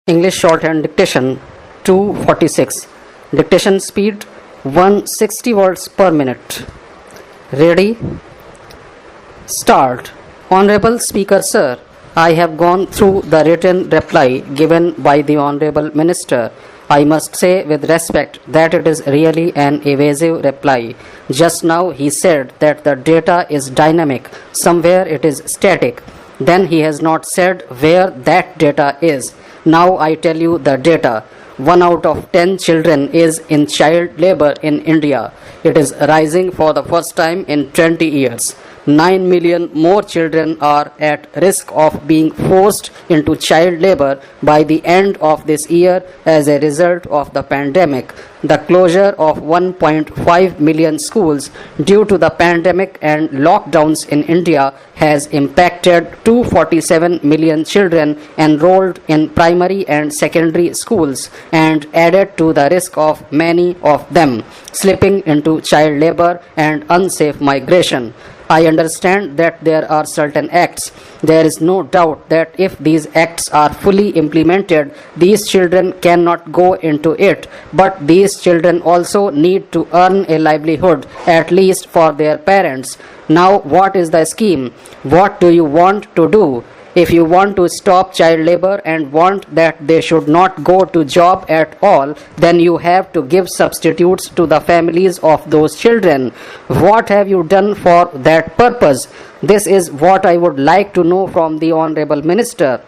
English Shorthand Dictation 246. Dictation speed 160 words per minute. Ready? Start. Honorable Speaker Sir, I have gone through the written reply given by the Honorable Minister. I must say with respect that it is really an evasive reply. Just now he said that the data is dynamic, somewhere it is static. Then he has not said where that data is. Now I tell you the data. 1 out of 10 children is in child labor in India. It is rising for the first time in 20 years. 9 million more children are at risk of being forced into child labor by the end of this year as a result of the pandemic. The closure of 1.5 million schools due to the pandemic and lockdowns in India has impacted 247 million children enrolled in primary and secondary schools and added to the risk of many of them slipping into child labor and unsafe migration. I understand that there are certain acts. There is no doubt that if these acts are fully implemented, these children cannot go into it. But these children also need to earn a livelihood, at least for their parents. Now, what is the scheme? What do you want to do? If you want to stop child labor and want that they should not go to job at all, then you have to give substitutes to the families of those children. What have you done for that purpose? This is what I would like to know from the Honorable Minister.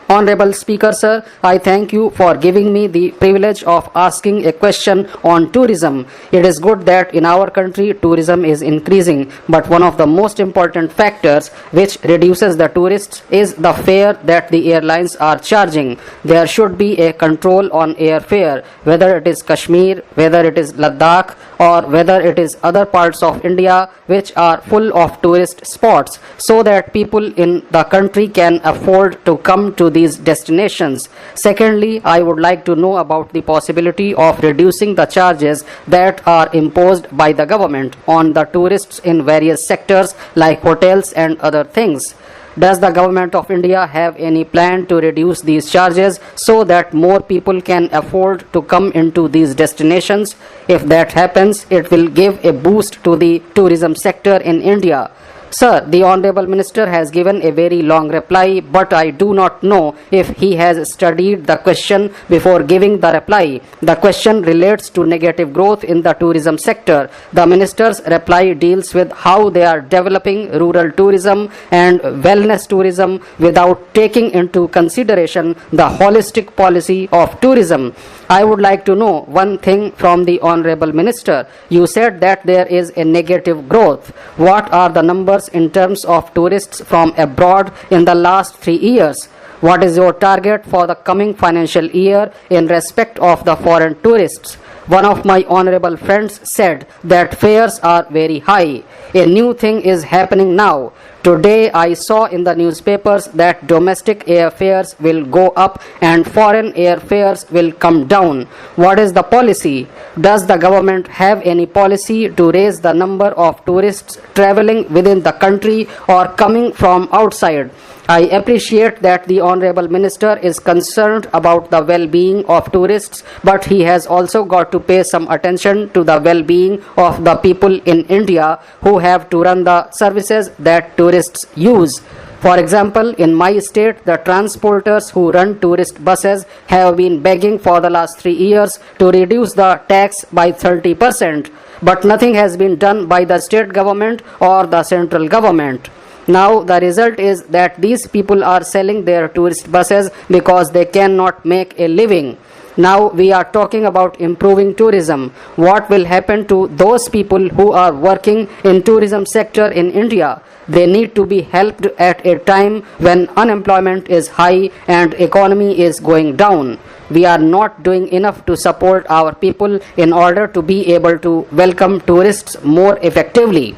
Honorable Speaker Sir, I thank you for giving me the privilege of asking a question on tourism. It is good that in our country tourism is increasing, but one of the most important factors which reduces the tourists is the fare that the airlines are charging. There should be a control on airfare, whether it is Kashmir, whether it is Ladakh, or whether it is other parts of India which are full of tourist spots, so that people in the country can afford to come to these destinations. Secondly, I would like to know about the possibility of reducing the charges that are imposed by the government on the tourists in various sectors like hotels and other things. Does the government of India have any plan to reduce these charges so that more people can afford to come into these destinations? If that happens, it will give a boost to the tourism sector in India. Sir, the Honorable Minister has given a very long reply, but I do not know if he has studied the question before giving the reply. The question relates to negative growth in the tourism sector. The Minister's reply deals with how they are developing rural tourism and wellness tourism without taking into consideration the holistic policy of tourism. I would like to know one thing from the Honorable Minister. You said that there is a negative growth. What are the numbers in terms of tourists from abroad in the last 3 years? What is your target for the coming financial year in respect of the foreign tourists? One of my honorable friends said that fares are very high. A new thing is happening now. Today I saw in the newspapers that domestic airfares will go up and foreign airfares will come down. What is the policy? Does the government have any policy to raise the number of tourists traveling within the country or coming from outside? I appreciate that the Honorable Minister is concerned about the well-being of tourists, but he has also got to pay some attention to the well-being of the people in India who have to run the services that tourists use. For example, in my state, the transporters who run tourist buses have been begging for the last 3 years to reduce the tax by 30%, but nothing has been done by the state government or the central government. Now the result is that these people are selling their tourist buses because they cannot make a living. Now we are talking about improving tourism. What will happen to those people who are working in tourism sector in India? They need to be helped at a time when unemployment is high and economy is going down. We are not doing enough to support our people in order to be able to welcome tourists more effectively.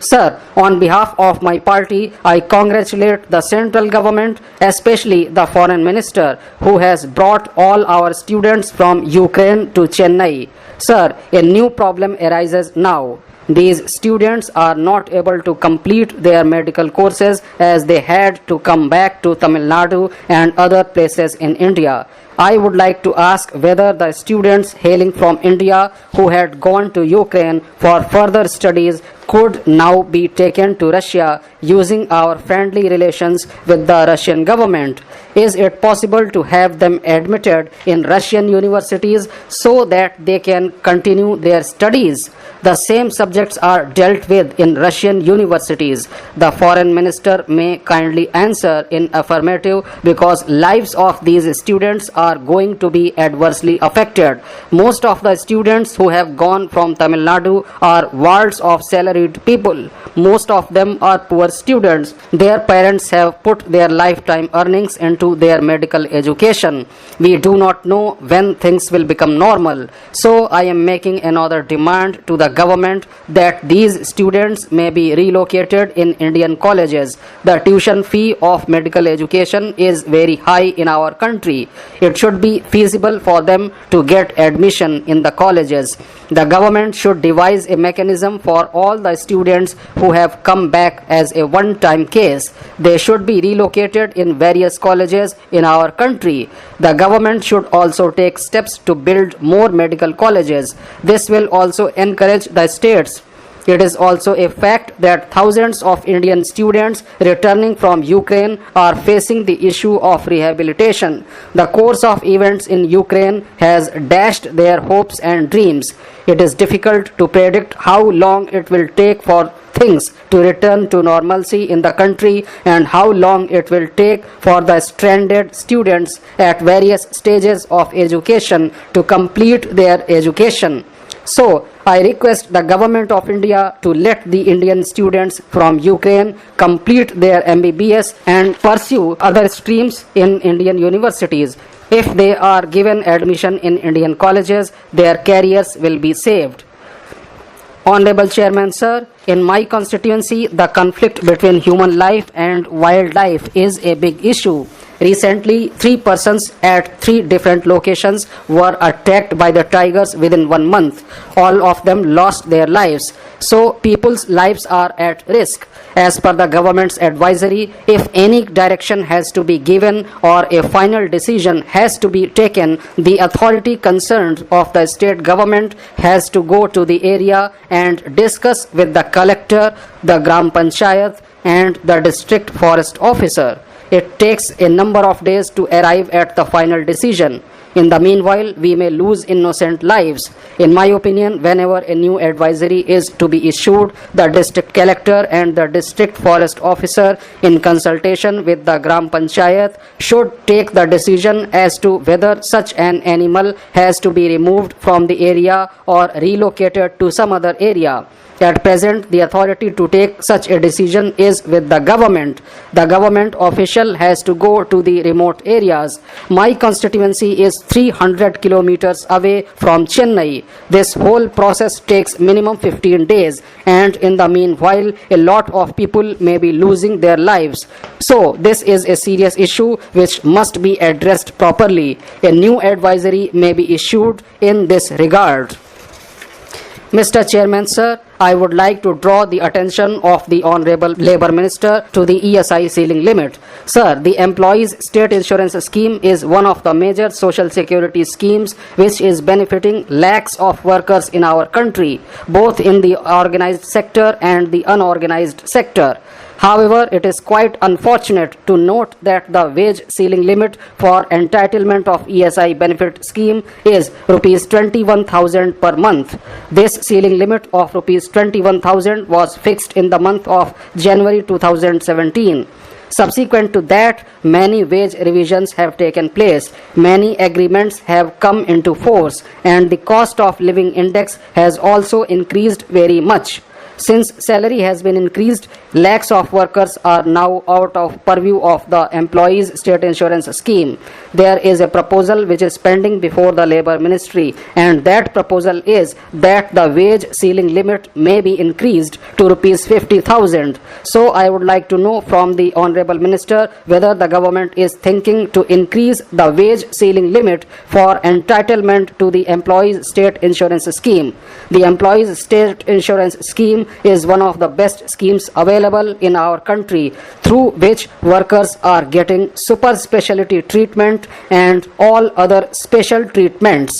Sir, on behalf of my party, I congratulate the central government, especially the foreign minister, who has brought all our students from Ukraine to Chennai. Sir, a new problem arises now. These students are not able to complete their medical courses as they had to come back to Tamil Nadu and other places in India. I would like to ask whether the students hailing from India who had gone to Ukraine for further studies could now be taken to Russia using our friendly relations with the Russian government. Is it possible to have them admitted in Russian universities so that they can continue their studies? The same subjects are dealt with in Russian universities. The foreign minister may kindly answer in affirmative because lives of these students are going to be adversely affected. Most of the students who have gone from Tamil Nadu are wards of salaried people. Most of them are poor students. Their parents have put their lifetime earnings into their medical education. We do not know when things will become normal. So I am making another demand to the government that these students may be relocated in Indian colleges. The tuition fee of medical education is very high in our country. It should be feasible for them to get admission in the colleges. The government should devise a mechanism for all the students who have come back as a one-time case. They should be relocated in various colleges in our country. The government should also take steps to build more medical colleges. This will also encourage the states. It is also a fact that thousands of Indian students returning from Ukraine are facing the issue of rehabilitation. The course of events in Ukraine has dashed their hopes and dreams. It is difficult to predict how long it will take for things to return to normalcy in the country and how long it will take for the stranded students at various stages of education to complete their education. So, I request the government of India to let the Indian students from Ukraine complete their MBBS and pursue other streams in Indian universities. If they are given admission in Indian colleges, their careers will be saved. Honorable Chairman, sir, in my constituency, the conflict between human life and wildlife is a big issue. Recently, 3 persons at 3 different locations were attacked by the tigers within 1 month. All of them lost their lives. So, people's lives are at risk. As per the government's advisory, if any direction has to be given or a final decision has to be taken, the authority concerned of the state government has to go to the area and discuss with the collector, the Gram Panchayat, and the district forest officer. It takes a number of days to arrive at the final decision. In the meanwhile, we may lose innocent lives. In my opinion, whenever a new advisory is to be issued, the district collector and the district forest officer, in consultation with the Gram Panchayat, should take the decision as to whether such an animal has to be removed from the area or relocated to some other area. At present, the authority to take such a decision is with the government. The government official has to go to the remote areas. My constituency is 300 kilometers away from Chennai. This whole process takes minimum 15 days, and in the meanwhile, a lot of people may be losing their lives. So, this is a serious issue which must be addressed properly. A new advisory may be issued in this regard. Mr. Chairman, sir, I would like to draw the attention of the Honorable Labour Minister to the ESI ceiling limit. Sir, the Employees State Insurance Scheme is one of the major social security schemes which is benefiting lakhs of workers in our country, both in the organized sector and the unorganized sector. However, it is quite unfortunate to note that the wage ceiling limit for entitlement of ESI benefit scheme is Rs 21,000 per month. This ceiling limit of Rs 21,000 was fixed in the month of January 2017. Subsequent to that, many wage revisions have taken place, many agreements have come into force, and the cost of living index has also increased very much. Since salary has been increased, Lakhs of workers are now out of purview of the employees' state insurance scheme. There is a proposal which is pending before the Labour Ministry, and that proposal is that the wage ceiling limit may be increased to rupees 50,000. So I would like to know from the Honourable Minister whether the government is thinking to increase the wage ceiling limit for entitlement to the employees' state insurance scheme. The employees' state insurance scheme is one of the best schemes available in our country, through which workers are getting super specialty treatment and all other special treatments.